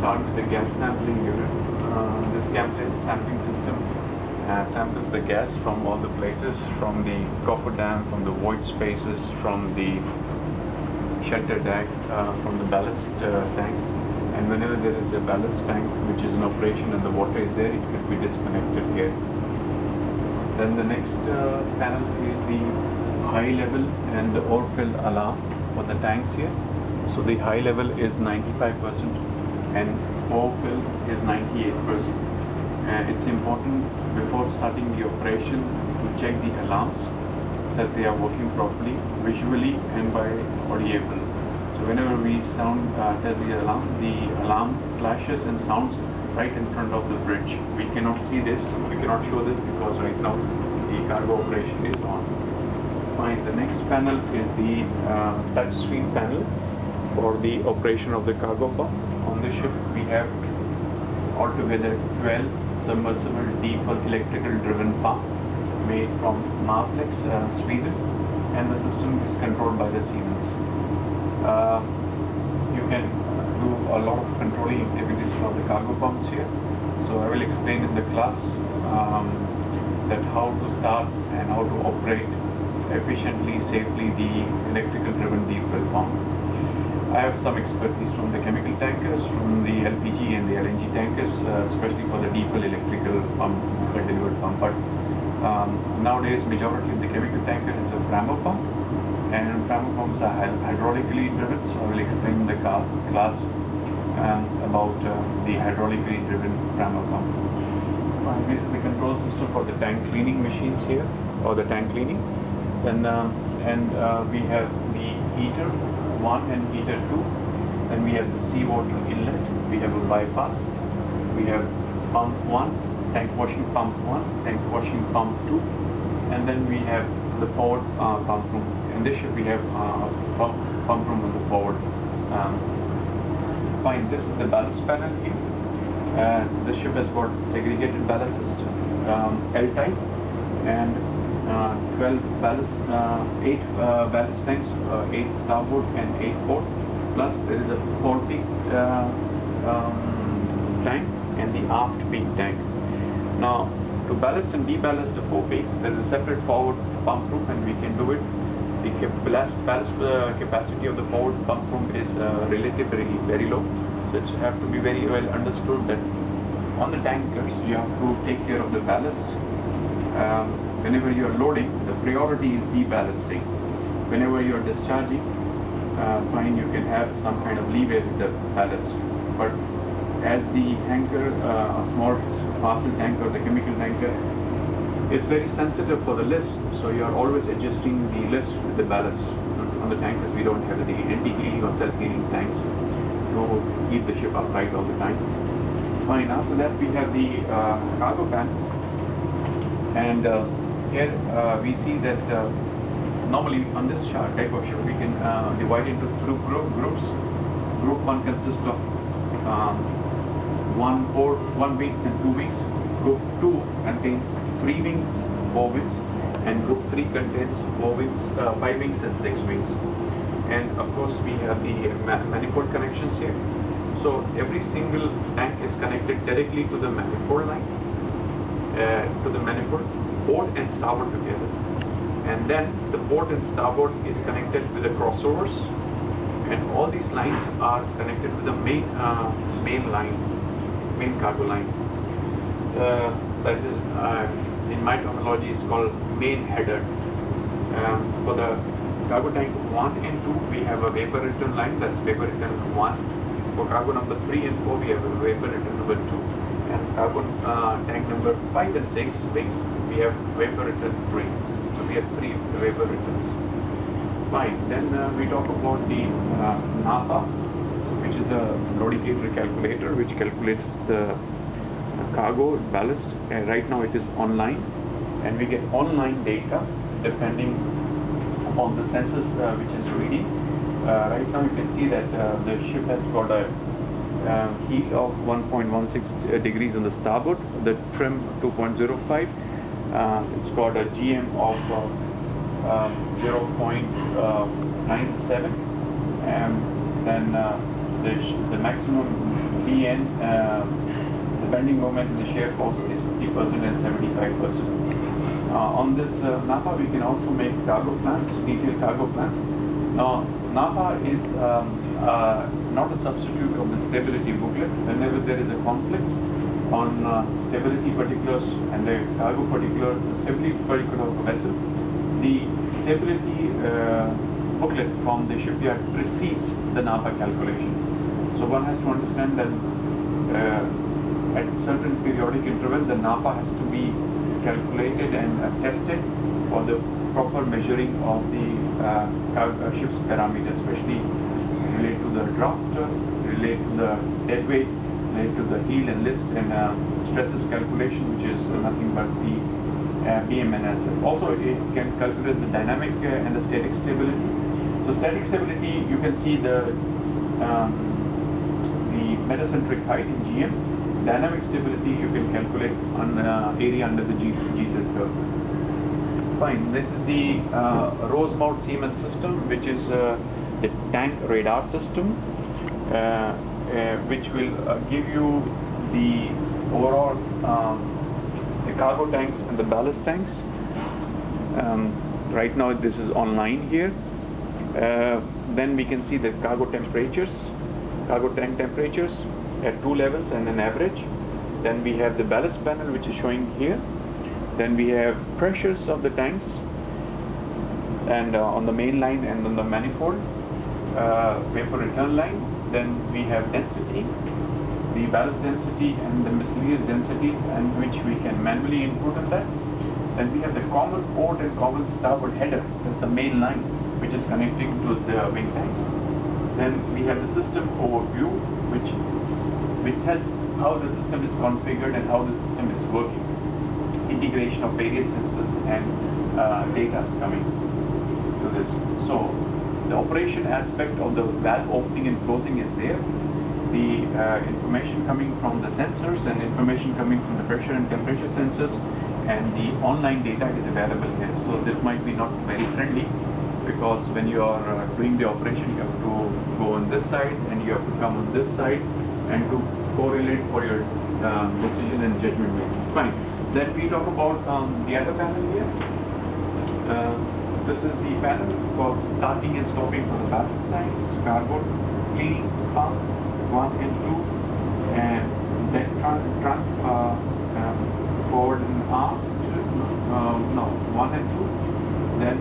start with the gas sampling unit. This gas sampling system samples the gas from all the places, from the cofferdam, from the void spaces, from the shelter tank, from the ballast tank. And whenever there is a ballast tank which is in operation and the water is there, it could be disconnected here. Then the next panel is the high level and the ore fill alarm for the tanks here. So the high level is 95% and ore fill is 98%. It's important before starting the operation to check the alarms that they are working properly visually and by audible. So whenever we tell the alarm flashes and sounds right in front of the bridge. We cannot see this, we cannot show this because right now the cargo operation is on. Fine, the next panel is the touch screen panel for the operation of the cargo pump. On the ship we have altogether 12 submersible deep electrical driven pump made from Mavlex, Sweden, and the system is controlled by the Siemens. You can do a lot of controlling activities for the cargo pumps here. So I will explain in the class that how to start and how to operate efficiently, safely the electrical driven deep well pump. I have some expertise from the chemical tankers, from the LPG and the LNG tankers, especially for the deep well electrical pump, delivered pump. But nowadays, majority of the chemical tanker is a Frammo pump, and Frammo pumps are hydraulically driven. So I will explain in the class about the hydraulically driven Frammo pump. This is the control system for the tank cleaning machines here, or the tank cleaning. Then we have the heater 1 and heater 2. Then we have the seawater inlet. We have a bypass. We have pump 1, tank washing pump 1, tank washing pump 2, and then we have the forward pump room. In this ship we have pump room on the forward. Fine, this is the ballast panel here. The ship has got segregated ballast system, L-type, and 12 ballast, 8 ballast tanks, 8 starboard and 8 port. Plus there is a fore-peak tank and the aft peak tank. Now, to ballast and deballast the fore-peak, there is a separate forward pump room, and we can do it. The ballast capacity of the forward pump room is relatively very low, so it have to be very well understood that on the tankers you have to take care of the ballast. Whenever you are loading, the priority is deballasting. Whenever you are discharging, fine, you can have some kind of leeway with the ballast. But as the tanker, a small parcel tanker, the chemical tanker, is very sensitive for the lift, so you are always adjusting the lift with the ballast. On the tankers, we don't have the anti-cleaning or self-cleaning tanks to keep the ship upright all the time. Fine. After that, we have the cargo pan, and here we see that normally on this type of ship we can divide into two groups. Group 1 consists of 1 week and 2 weeks. Group 2 contains 3 wings, 4 wings, and Group 3 contains 4 wings, 5 wings and 6 wings. And of course we have the manifold connections here. So every single tank is connected directly to the manifold line, to the manifold, port and starboard together. And then the port and starboard is connected with the crossovers, and all these lines are connected with the main cargo line. That is, in my terminology, is called main header. For the cargo tank 1 and 2, we have a vapor return line, that's vapor return 1. For cargo number 3 and 4, we have a vapor return number 2. And cargo tank number 5 and 6 wings, we have vapor return 3. So we have 3 vapor returns. Fine. Then we talk about the NAPA, which is a loadicator calculator, which calculates the cargo ballast. Right now it is online, and we get online data depending upon the sensors which is reading. Right now you can see that the ship has got a heat of 1.16 degrees on the starboard, the trim 2.05. It's got a GM of 0.97, and then the maximum BN, the bending moment and the shear force is 50% and 75%. On this NAPA, we can also make cargo plans, detailed cargo plans. Now, NAPA is not a substitute of the stability booklet. Whenever there is a conflict on stability particulars and the cargo particular, stability particular of a vessel, the stability booklet from the shipyard precedes the NAPA calculation. So one has to understand that at certain periodic intervals, the NAPA has to be calculated and tested for the proper measuring of the ship's parameters, especially related to the draft, related to the dead weight, related to the heel and list, and stresses calculation, which is nothing but the BM analysis. Also, it can calculate the dynamic and the static stability. So static stability, you can see the metacentric height in GM. Dynamic stability you can calculate on area under the GZ curve. Fine. This is the Rosemount Siemens system, which is the tank radar system, which will give you the overall the cargo tanks and the ballast tanks. Right now this is online here. Then we can see the cargo temperatures, cargo tank temperatures at 2 levels and an average. Then we have the ballast panel, which is showing here. Then we have pressures of the tanks and on the main line and on the manifold, vapor return line. Then we have density, the ballast density and the miscellaneous density, and which we can manually input on that. Then we have the common port and common starboard header. That's the main line which is connecting to the wing tanks. Then we have the system overview, which tells how the system is configured and how the system is working. Integration of various sensors and data is coming to this. So the operation aspect of the valve opening and closing is there. The information coming from the sensors and information coming from the pressure and temperature sensors, and the online data is available here. So this might be not very friendly, because when you are doing the operation, you have to go on this side and you have to come on this side and to correlate for your decision and judgment making. Fine. Then we talk about the other panel here. This is the panel for starting and stopping for the ballast tanks, cargo cleaning pump 1 and 2, and then trunk forward and aft, 1 and 2. Then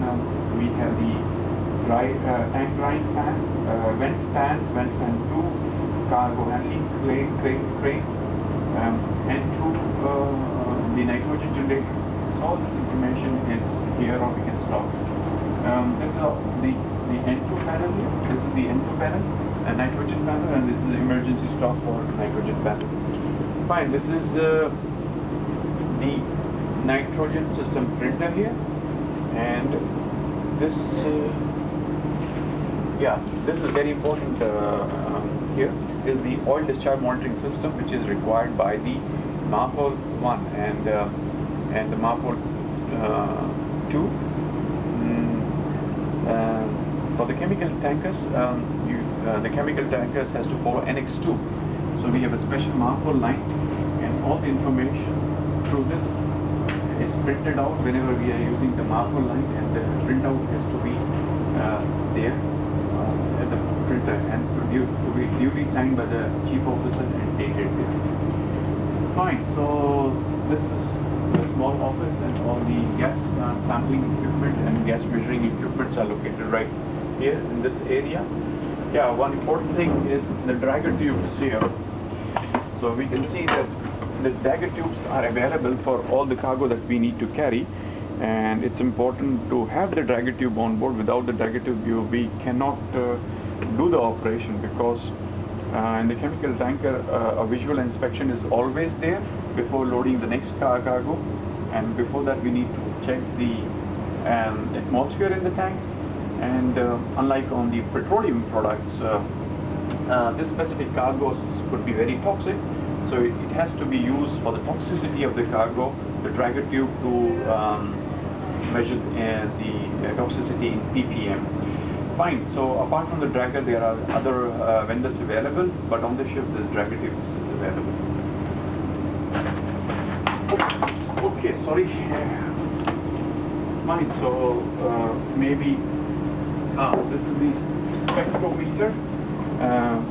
we have the tank drying fan, vent fan 2, cargo handling crane, and 2 the nitrogen generator. So all this information is here, or we can stop. This is the N2 panel here. This is the N2 panel, a nitrogen panel, and this is the emergency stop for nitrogen panel. Fine. This is the nitrogen system printer here, and this this is very important here. Is the oil discharge monitoring system, which is required by the MARPOL 1 and the MARPOL 2. For the chemical tankers, the chemical tankers has to follow Annex 2. So we have a special MARPOL line, and all the information through this is printed out whenever we are using the MARPOL line, and the printout has to be there at the printer and to be duly signed by the chief officer and dated there. Fine. So this is the small office, and all the gas sampling equipment and gas measuring equipments are located right here in this area. Yeah, one important thing is the dragger tubes here. So we can see that the dragger tubes are available for all the cargo that we need to carry, and it's important to have the dragger tube on board. Without the dragger tube, we cannot do the operation, because in the chemical tanker, a visual inspection is always there before loading the next cargo, and before that we need to check the atmosphere in the tank. And unlike on the petroleum products, this specific cargoes could be very toxic, so it has to be used for the toxicity of the cargo, the dragger tube, to measure the toxicity in ppm. Fine. So apart from the Dragger, there are other vendors available, but on the ship this Dragger tips is available. Okay, sorry. Fine. So maybe this is the spectrometer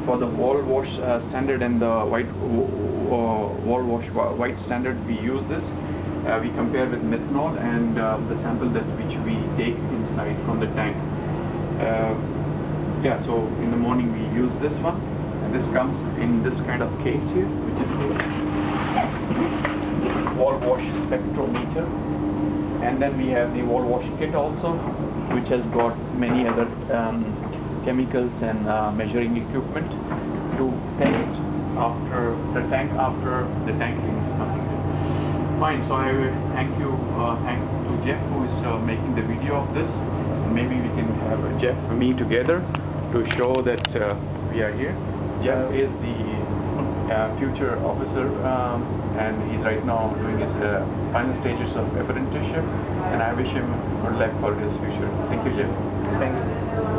for the wall wash standard and the wall wash white standard. We use this. We compare with methanol and the sample which we take inside from the tank. Yeah, so in the morning we use this one, and this comes in this kind of case here, which is the wall wash spectrometer. And then we have the wall wash kit also, which has got many other chemicals and measuring equipment to test after the tanking is completed. Fine, so I will thank to Jeff, who is making the video of this. Maybe we can have Jeff and me together to show that we are here. Jeff is the future officer, and he's right now doing his final stages of apprenticeship, and I wish him good luck for his future. Thank you, Jeff. Thank you.